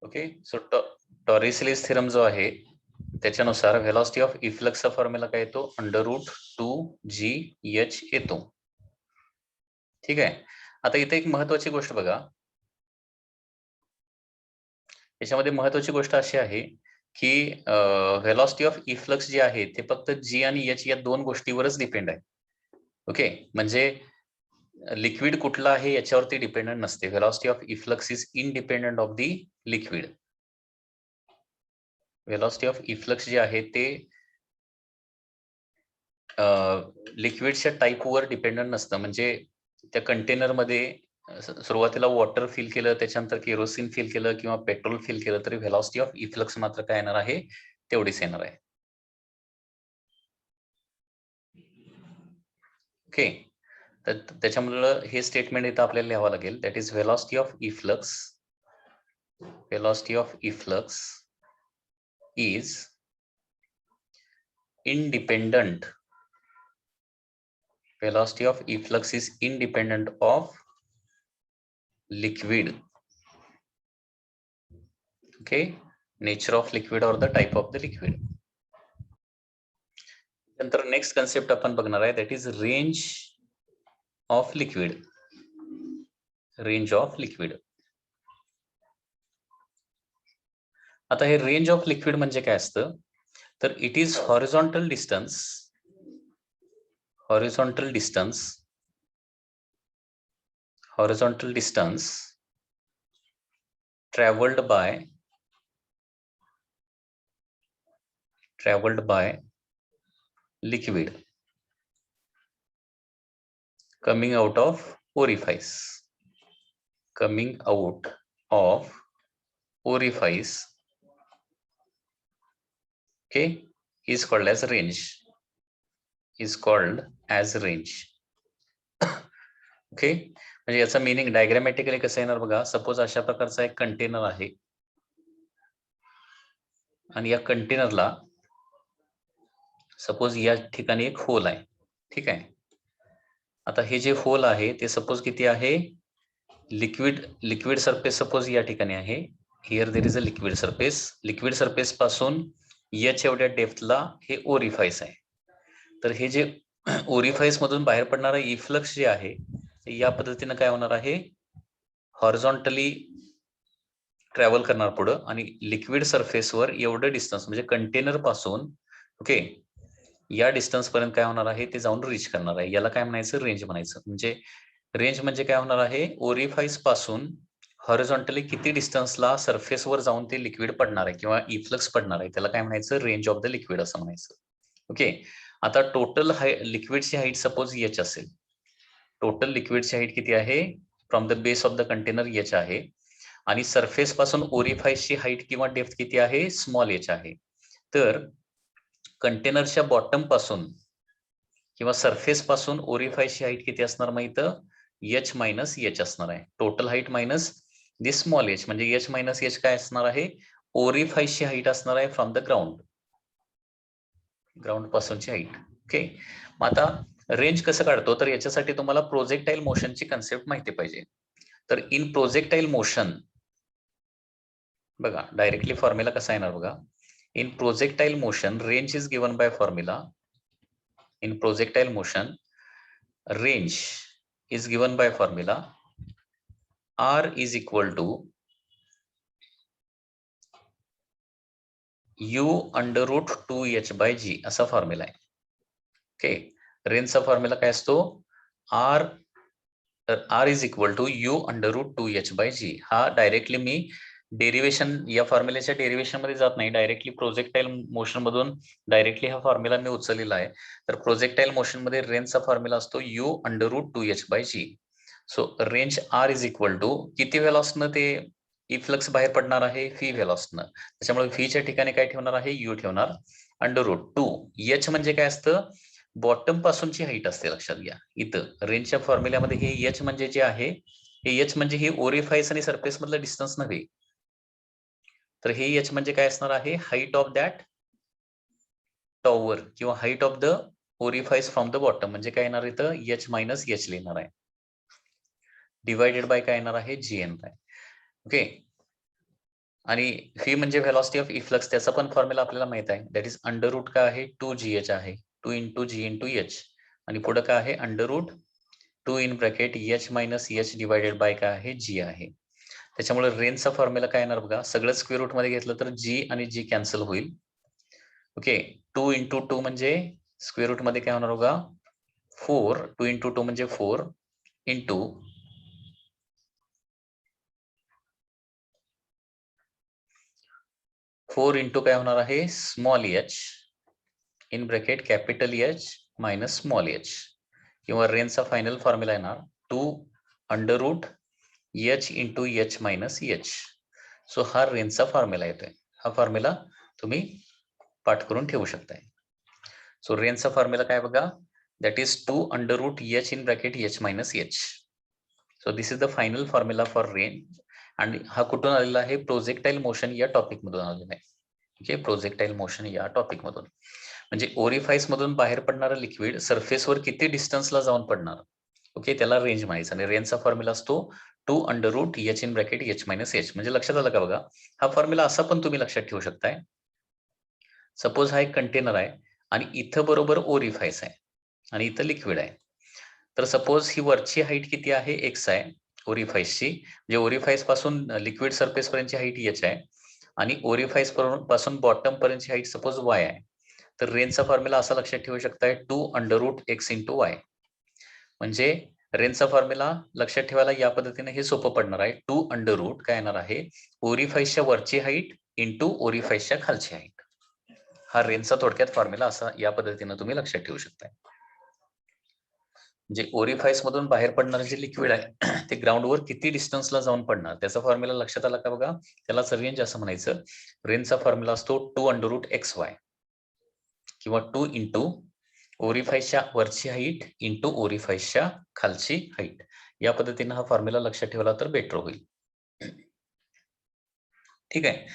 Okay. So टॉरिसलीज theorem जो आहे त्याच्यानुसार व्हेलॉसिटी ऑफ इफ्लक्सचा फॉर्म्युला काय येतो, √2GH येतो. ठीक आहे. आता इथे एक महत्वाची गोष्ट बघा, याच्यामध्ये महत्वाची गोष्ट अशी आहे की व्हेलॉसिटी ऑफ इफ्लक्स जे आहे ते फक्त G आणि H या दोन गोष्टीवरच डिपेंड आहे. ओके, म्हणजे लिक्विड कुठला आहे याच्यावरती डिपेंडंट नसते. Velocity of efflux is independent of the liquid. Velocity of efflux जे आहे ते लिक्विडच्या टाईपवर डिपेंडंट नसतं. म्हणजे त्या कंटेनर मध्ये सुरुवातीला वॉटर फिल केलं, त्याच्यानंतर केरोसिन फिल केलं किंवा पेट्रोल फिल केलं तरी व्हेलॉसिटी ऑफ इफ्लक्स मात्र काय येणार आहे, तेवढीच येणार आहे. ओके, तर त्याच्यामुळे हे स्टेटमेंट इथं आपल्याला लिहावं लागेल. That is velocity of efflux, velocity of efflux is independent, velocity of efflux is independent of liquid. Okay, nature of liquid or the type of the liquid. नंतर नेक्स्ट कन्सेप्ट आपण बघणार आहे, that is range of liquid. Range of liquid. आता हे range of liquid म्हणजे काय असतं, तर it is horizontal distance, horizontal distance traveled by liquid coming out of orifice, okay, is called as range, okay. म्हणजे याचा मीनिंग डायग्रामॅटिकली कसं येणार बघा. सपोज अशा प्रकारचा एक कंटेनर आहे आणि या कंटेनरला सपोज या ठिकाणी एक होल आहे. ठीक आहे. आता हे जे होल आहे ते सपोज किती आहे, लिक्विड सरफेस सपोज या ठिकाणी आहे. Here there is a liquid surface पासून H एवढ्या डेप्थला हे ओरिफाईस आहे. तर हे जे ओरिफाईस मधून बाहेर पडणारा इफ्लक्स जे आहे या पद्धतीने काय होणार आहे, हॉरिझॉन्टली ट्रॅव्हल करणार पुढं आणि लिक्विड सरफेसवर एवढं डिस्टन्स म्हणजे कंटेनर पासून ओके या डिस्टन्स पर्यंत काय होणार आहे ते जाऊन रीच करणार आहे. याला काय म्हणायचं, रेंज म्हणायचं. म्हणजे रेंज म्हणजे काय होणार आहे, ओरिफाईस पासून हॉरिझॉन्टली किती डिस्टन्सला सरफेसवर जाऊन ते लिक्विड पडणार आहे किंवा इफ्लक्स पडणार आहे, त्याला काय म्हणायचं, रेंज ऑफ द लिक्विड असं म्हणायचं. ओके. आता टोटल लिक्विडची हाईट सपोज H असेल. टोटल लिक्विडची हाईट किती आहे, from the base of the container H आहे आणि सरफेस पासून ओरिफाईसची हाईट किंवा डेप्थ किती आहे, स्मॉल h आहे. तर कंटेनरच्या बॉटम पासून किंवा सरफेस पासून ओरिफाईसची हाईट किती असणार माहित, H मायनस H असणार आहे. Total height minus this small h म्हणजे H मायनस H काय असणार आहे, ओरिफाईसची हाईट असणार आहे फ्रॉम द ग्राउंड पासूनची हाईट. ओके. मग आता रेंज कसं काढतो, तर याच्यासाठी तुम्हाला प्रोजेक्टाईल मोशनची कन्सेप्ट माहिती पाहिजे. तर इन प्रोजेक्टाईल मोशन बघा डायरेक्टली फॉर्म्युला कसा येणार बघा. In projectile motion range is given by formula. In projectile motion range is given by formula R is equal to U under root 2H by G असा formula आहे. Okay. रेंजचा formula काय असतो, R is equal to U under root 2H by G. हा directly मी derivation या फॉर्म्युल्याच्या derivation मध्ये जात नाही, डायरेक्टली प्रोजेक्टाईल मोशन मधून डायरेक्टली हा फॉर्म्युला मी उचललेला आहे. तर प्रोजेक्टाईल मोशन मध्ये रेंजचा फॉर्म्युला असतो U under root 2H by G. So range R is equal to किती व्हेलॉसिटीनं ते इफ्लक्स बाहेर पडणार आहे, फी व्हेलॉसिटीनं. त्याच्यामुळे फीच्या ठिकाणी काय ठेवणार आहे, U ठेवणार अंडर रूट 2. H म्हणजे काय असतं, बॉटम पासूनची हाईट असते. लक्षात घ्या इथं रेंजच्या फॉर्म्युल्यामध्ये हे H म्हणजे जे आहे, हे H म्हणजे हे ओरिफाईस आणि सरफेस मधलं डिस्टन्स नव्हे. तर हे H म्हणजे काय असणार आहे, हाईट ऑफ दॅट टॉवर किंवा height of the orifice from the bottom. म्हणजे काय येणार इथं, H मायनस H लिहिणार आहे, डिवायडेड बाय काय येणार आहे, जी येणार आहे. ओके. आणि व्ही म्हणजे व्हेलॉसिटी ऑफ इफ्लक्स, त्याचा पण फॉर्म्युला आपल्याला माहित आहे. दॅट इज अंडर रूट काय आहे 2gh आहे, 2 × g × h. आणि पुढे काय आहे under root 2 in bracket h minus h divided by काय आहे g आहे. त्याच्यामुळे रेंजचा फॉर्म्युला काय येणार बघा, सगळं स्क्वेअर रूट मध्ये घेतलं तर g आणि g कॅन्सल होईल. ओके, 2 × 2 म्हणजे स्क्वेअर रूट मध्ये काय होणार बघा 4, 2 × 2 म्हणजे 4 इंटू 4 इंटू काय होणार आहे small h in bracket capital H minus small h, किंवा रेंजचा फायनल फॉर्म्युला येणार 2 under root h into h minus h. So हा रेंजचा फॉर्म्युला येतोय. हा फॉर्म्युला तुम्ही पाठ करून ठेवू शकताय. सो रेंजचा फॉर्म्युला काय बघा, that is 2 under root h in bracket h minus h. So this is the final formula for range. आणि हा कुठून आलेला आहे, प्रोजेक्टाईल मोशन या टॉपिक मधून आलेला आहे. ओके, प्रोजेक्टाईल मोशन या टॉपिक मधून, म्हणजे ओरिफाईस मधून बाहेर पडणारं लिक्विड सरफेसवर किती डिस्टन्सला जाऊन पडणार, ओके, त्याला रेंज म्हणायचं. आणि रेंजचा फॉर्म्युला असतो 2 under root h in bracket h minus h. म्हणजे लक्षात आलं का बघा, हा फॉर्म्युला असा पण तुम्ही लक्षात ठेवू शकताय. सपोज हा एक कंटेनर आहे आणि इथं बरोबर ओरिफाईस आहे आणि इथं लिक्विड आहे. तर सपोज ही वरची हाईट किती आहे x आहे ओरिफाईसची, म्हणजे ओरिफाईस पासून लिक्विड सरफेस पर्यंतची हाईट h आहे आणि ओरिफाईस पासून बॉटम पर्यंतची हाईट सपोज y आहे. तर रेंजचा फॉर्म्युला असा लक्षात ठेवू शकताय 2 under root x into y. म्हणजे रेंजचा फॉर्म्युला लक्षात ठेवायला या पद्धतीने हे सोपं पडणार आहे. 2 अंडर रूट काय येणार आहे ओरिफाईसच्या वरची हाईट इंटू ओरिफाईसच्या खालची हाईट. हा रेंजचा थोडक्यात फॉर्म्युला असा या पद्धतीने तुम्ही लक्षात ठेवू शकताय. म्हणजे ओरिफाईस मधून बाहेर पडणार जे लिक्विड आहे ते ग्राउंडवर किती डिस्टन्सला जाऊन पडणार त्याचा फॉर्म्युला लक्षात आला का बघा, त्यालाच रेंज असं म्हणायचं. रेंजचा फॉर्म्युला असतो 2 अंडर रूट xy किंवा 2 इंटू ओरिफाईसच्या वरची हाईट इंटू ओरिफाईसच्या खालची हाईट. या पद्धतीने हा फॉर्म्युला लक्षात ठेवला तर बेटर होईल. ठीक आहे.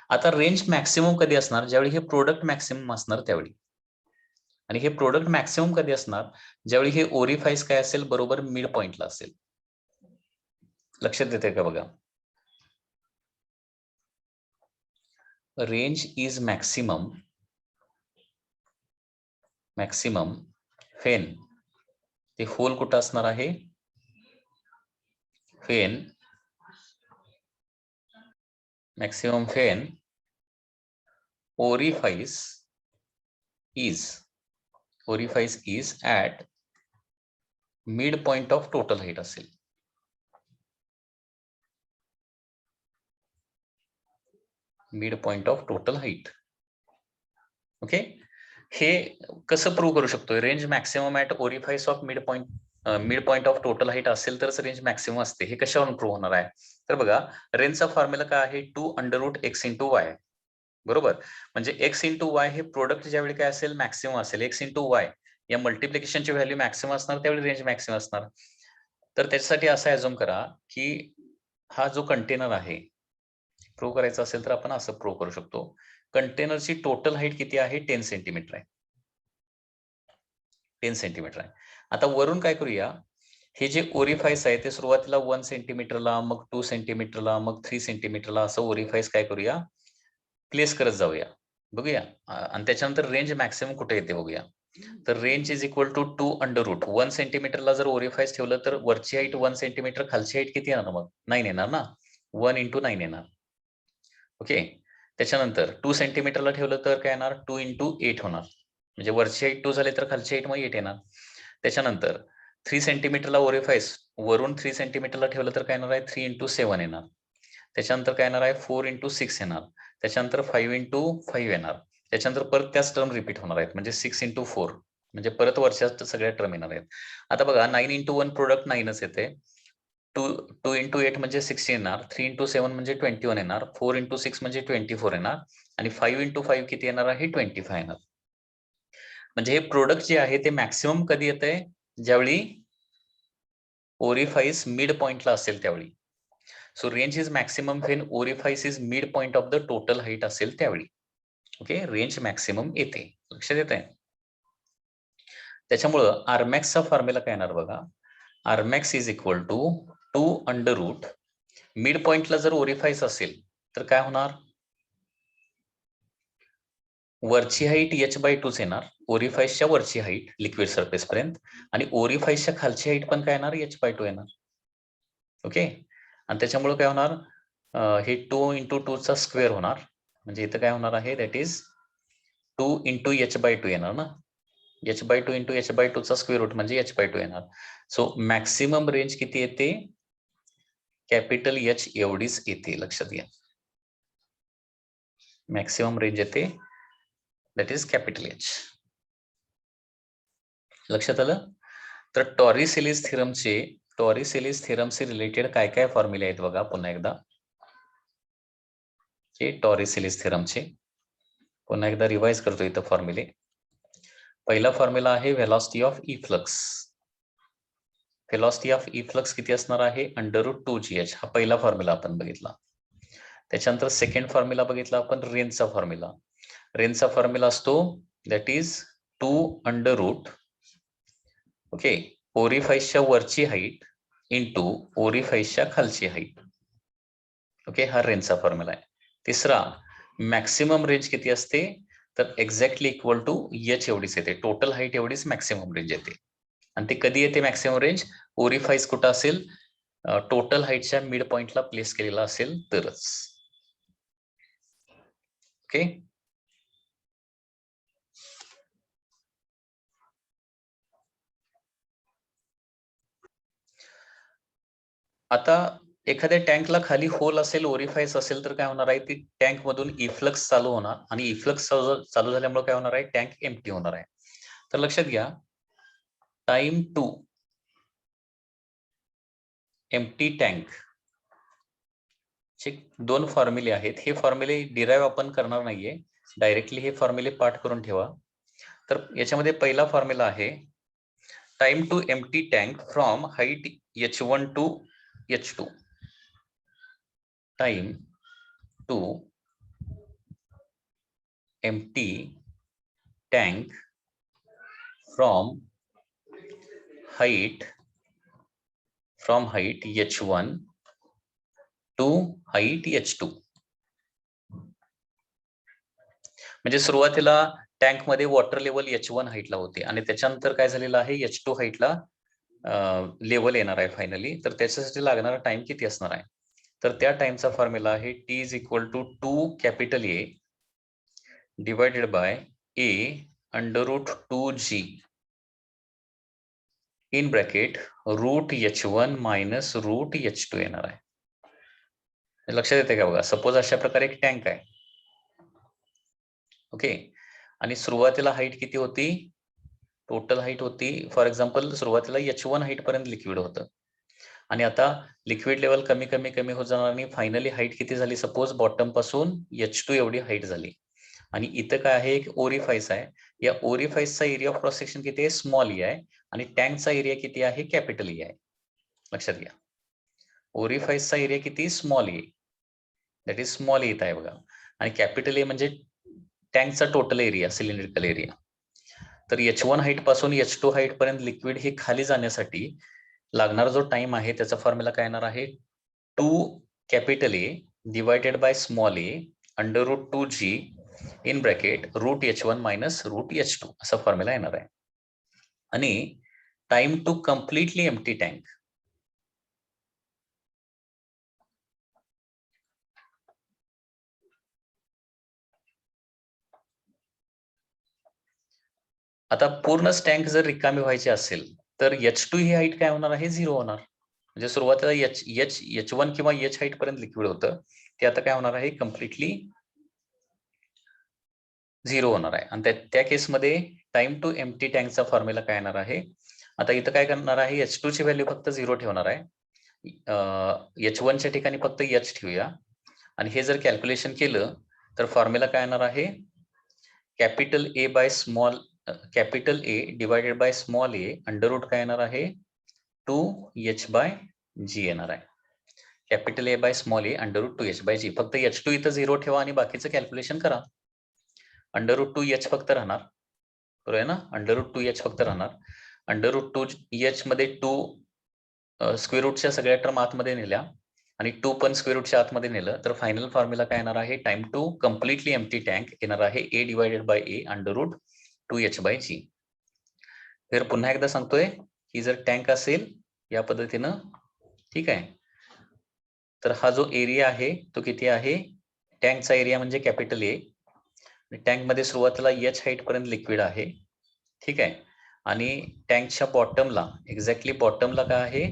आता रेंज मॅक्सिमम कधी असणार, ज्यावेळी हे प्रोडक्ट मॅक्सिमम असणार त्यावेळी. आणि हे प्रोडक्ट मॅक्सिमम कधी असणार, ज्यावेळी हे ओरिफाईस काय असेल बरोबर मिड पॉइंटला असेल. लक्षात येते का बघा, रेंज इज मॅक्सिमम व्हेन, ते होल कुठं असणार आहे, when maximum when orifice is at mid point of total height असेल. Mid point of total height. Okay, हे कसं प्रूव्ह करू शकतो, range maximum at orifice of mid point of total height असेल तरच रेंज मॅक्सिमम असते. हे कशावरून प्रूव्ह होणार आहे, तर बघा रेंजचा फॉर्म्युला काय आहे 2 under root x into y. बरोबर, म्हणजे x इंटू y हे प्रोडक्ट ज्यावेळी काय असेल मॅक्सिमम असेल, x इंटू y या मल्टिप्लिकेशनची व्हॅल्यू मॅक्सिमम असणार त्यावेळी रेंज मॅक्सिमम असणार. तर त्याच्यासाठी असं ऍझ्युम करा की हा जो कंटेनर आहे, प्रूव्ह करायचं असेल तर आपण असं प्रूव्ह करू शकतो. कंटेनरची टोटल हाईट किती आहे 10 सेंटीमीटर आहे. 10 सेंटीमीटर आहे. आता वरून काय करूया, हे जे ओरिफाईस आहे ते सुरुवातीला 1 सेंटीमीटरला, मग 2 सेंटीमीटरला, मग 3 सेंटीमीटरला असं ओरिफाईस काय करूया प्लेस करत जाऊया. बघूया आणि त्याच्यानंतर रेंज मॅक्सिमम कुठे येते बघूया. तर range is equal to 2 under root 1 सेंटीमीटरला जर ओरिफाईस ठेवलं तर वरची हाईट 1 सेंटीमीटर, खालची हाईट किती येणार मग 9 येणार ना, 1 × 9 येणार. ओके, त्याच्यानंतर 2 सेंटीमीटरला ठेवलं तर काय येणार 2 × 8 होणार, म्हणजे वरची हाईट 2 झाली तर खालची हाईट मग 8 येणार. त्याच्यानंतर 3 सेंटीमीटरला ओरिफाईस वरून 3 सेंटीमीटरला ठेवलं तर काय येणार आहे 3 × 7 येणार. त्याच्यानंतर काय येणार आहे 4 × 6 येणार. त्याच्यानंतर 5 × 5 येणार. त्याच्यानंतर परत त्याच टर्म रिपीट होणार आहेत, म्हणजे 6 × 4 म्हणजे परत वरच्या सगळ्या टर्म येणार आहेत. आता बघा 9 × 1 प्रोडक्ट 9च येते, 2 × 8 म्हणजे 16 येणार, 3 × 7 म्हणजे 21 येणार, 4 × 6 म्हणजे 24 येणार आणि 5 × 5 किती येणार आहे 25 येणार. म्हणजे हे प्रोडक्ट जे आहे ते मॅक्सिमम कधी येते, ज्यावेळी ओरिफाईस मिड पॉइंटला असेल त्यावेळी. So range is maximum when orifice is mid point of the total height असेल त्यावेळी. ओके, रेंज मॅक्सिमम येते. लक्षात येत आहे. त्याच्यामुळं आरमॅक्सचा फॉर्म्युला काय येणार बघा, R max is equal to 2 under root mid पॉइंटला जर ओरिफाईस असेल तर काय होणार, वरची हाईट h/2 येणार, ओरिफाईसच्या वरची हाईट लिक्विड सरफेस पर्यंत, आणि ओरिफाईसच्या खालची हाईट पण काय येणार, h/2 येणार. ओके, आणि त्याच्यामुळे काय होणार, हे 2 × 2 चा स्क्वेअर होणार, म्हणजे इथं काय होणार आहे, दॅट इज 2 × h/2 येणार ना, h/2 × h/2 चा स्क्वेअर रूट म्हणजे h/2 येणार. सो मॅक्सिमम रेंज किती येते, कॅपिटल H एवढीच येते, लक्षात घ्या. मॅक्सिमम रेंज येते, दॅट इज कॅपिटल H. लक्षात आलं. तर टॉरिसेलीस थिरमचे रिलेटेड काय काय फॉर्म्युले आहेत बघा पुन्हा एकदा. टॉरिसेलीस थिरमचे पुन्हा एकदा रिवाइज करतो इथं फॉर्म्युले. पहिला फॉर्म्युला आहे velocity of efflux. Velocity of efflux किती असणार आहे, √2gh. हा पहिला फॉर्म्युला आपण बघितला. त्याच्यानंतर सेकंड फॉर्म्युला बघितला आपण रेंजचा फॉर्म्युला. रेंजचा फॉर्म्युला असतो दॅट इज 2 ओके, ओरिफाईसच्या वरची हाईट इंटू ओरिफाईसच्या खालची हाईट. ओके, हा रेंजचा फॉर्म्युला आहे. तिसरा, मॅक्सिमम रेंज किती असते, तर एक्झॅक्टली इक्वल टू H एवढीच येते, टोटल हाईट एवढीच मॅक्सिमम रेंज येते. आणि ते कधी येते मॅक्सिमम रेंज, ओरिफाईस कुठं असेल, टोटल हाईटच्या मिड पॉइंटला प्लेस केलेला असेल तरच. ओके, आता एखाद्या टँकला खाली होल असेल, ओरिफाईस असेल, तर काय होणार आहे, ती टँक मधून इफ्लक्स चालू होणार, आणि इफ्लक्स चालू झाल्यामुळे काय होणार आहे, टँक एम्प्टी होणार आहे. तर लक्षात घ्या, टाइम टू एम्प्टी टँक चे दोन फॉर्म्युले आहेत. हे फॉर्म्युले डिराइव्ह आपण करणार नाहीये, डायरेक्टली हे फॉर्म्युले पाठ करून ठेवा. तर याच्यामध्ये पहिला फॉर्म्युला आहे time to empty tank from height h1 to h2. Time to empty tank from height h1 to height h2. म्हणजे सुरुवातीला टँक मध्ये वॉटर लेवल h1 हाईटला होते, आणि त्याच्यानंतर काय झालेलं आहे, h2 हाईटला लेवल येणार आहे फायनली. तर त्याच्यासाठी लागणारा टाइम किती असणार आहे, तर त्या टाइमचा फॉर्म्युला आहे T is equal to 2 capital A divided by A √2g in bracket √h1 minus √h2 येणार आहे. लक्षात येते का बघा, सपोज अशा प्रकारे एक टँक आहे. ओके, आणि सुरुवातीला हाईट किती होती, टोटल हाईट होती फॉर एक्झाम्पल, सुरुवातीला h1 हाईट पर्यंत लिक्विड होतं, आणि आता लिक्विड लेवल कमी कमी कमी होत जाणार, आणि फायनली हाईट किती झाली, सपोज बॉटम पासून h2 एवढी हाईट झाली. आणि इथं काय आहे, एक ओरिफाईस आहे. या ओरिफाईसचा एरिया ऑफ क्रॉस सेक्शन किती आहे, स्मॉल e आहे, आणि टँकचा एरिया किती आहे, कॅपिटल E आहे. लक्षात घ्या, ओरिफाईसचा एरिया किती, small e, that is small e आहे बघा, आणि कॅपिटल ए म्हणजे टँकचा टोटल एरिया, सिलेंड्रिकल एरिया. तर h1 हाईट पासून h2 हाईट पर्यंत लिक्विड हे खाली जाण्यासाठी लागणारा जो टाइम आहे, त्याचा फॉर्म्युला काय येणार आहे, 2 capital A divided by small A √2g in bracket √h1 minus √h2 असा फॉर्म्युला येणार आहे. आणि time to completely empty tank, आता पूर्ण टँक जर रिकामी व्हायची असेल तर h2 ही हाईट काय होणार आहे, 0 होणार. म्हणजे सुरुवातीला h1 किंवा h हाईट पर्यंत लिक्विड होतं, ते आता काय होणार आहे, कम्प्लिटली 0 होणार आहे. आणि त्या केसमध्ये टाइम टू एम्प्टी टँकचा फॉर्म्युला काय येणार आहे, आता इथं काय करणार आहे, h2 ची व्हॅल्यू फक्त 0 ठेवणार आहे, h1 च्या ठिकाणी फक्त h ठेवूया, आणि हे जर कॅल्क्युलेशन केलं तर फॉर्म्युला काय येणार आहे, capital A divided by small A under root काय येणार आहे, 2h/g येणार आहे. Capital A by small A under root 2h/g. फक्त h2 इथं 0 ठेवा आणि बाकीचं कॅल्क्युलेशन करा. अंडर रूट 2h फक्त राहणार, बरोबर आहे ना, अंडर रूट 2h फक्त राहणार. अंडर रूट 2h मध्ये 2 स्क्वेअर रूटच्या सगळ्या टर्म आतमध्ये नेल्या, आणि 2 पण स्क्वेअर रूटच्या आतमध्ये नेलं तर फायनल फॉर्म्युला काय येणार आहे, time to completely empty tank येणार आहे a divided by a under root 2h by g. तर पुन्हा एकदा सांगतोय की जर टँक असेल या पद्धतीनं, ठीक आहे, तर हा जो एरिया आहे तो किती आहे, टँकचा एरिया म्हणजे कॅपिटल ए. टँक मध्ये सुरुवातीला h हाईट पर्यंत लिक्विड आहे, ठीक आहे, आणि टँकच्या बॉटमला एक्झॅक्टली बॉटमला काय आहे,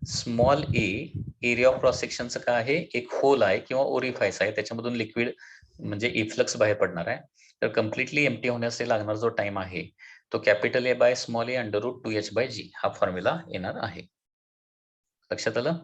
small a area of cross सेक्शनचं काय आहे, एक होल आहे किंवा ओरिफायस आहे, त्याच्यामधून लिक्विड म्हणजे इफ्लक्स बाहेर पडणार आहे. तर कम्प्लिटली एम्प्टी होण्यासाठी लागणार जो टाइम आहे तो capital A by small A under root 2h by g हा फॉर्म्युला येणार आहे. लक्षात आलं?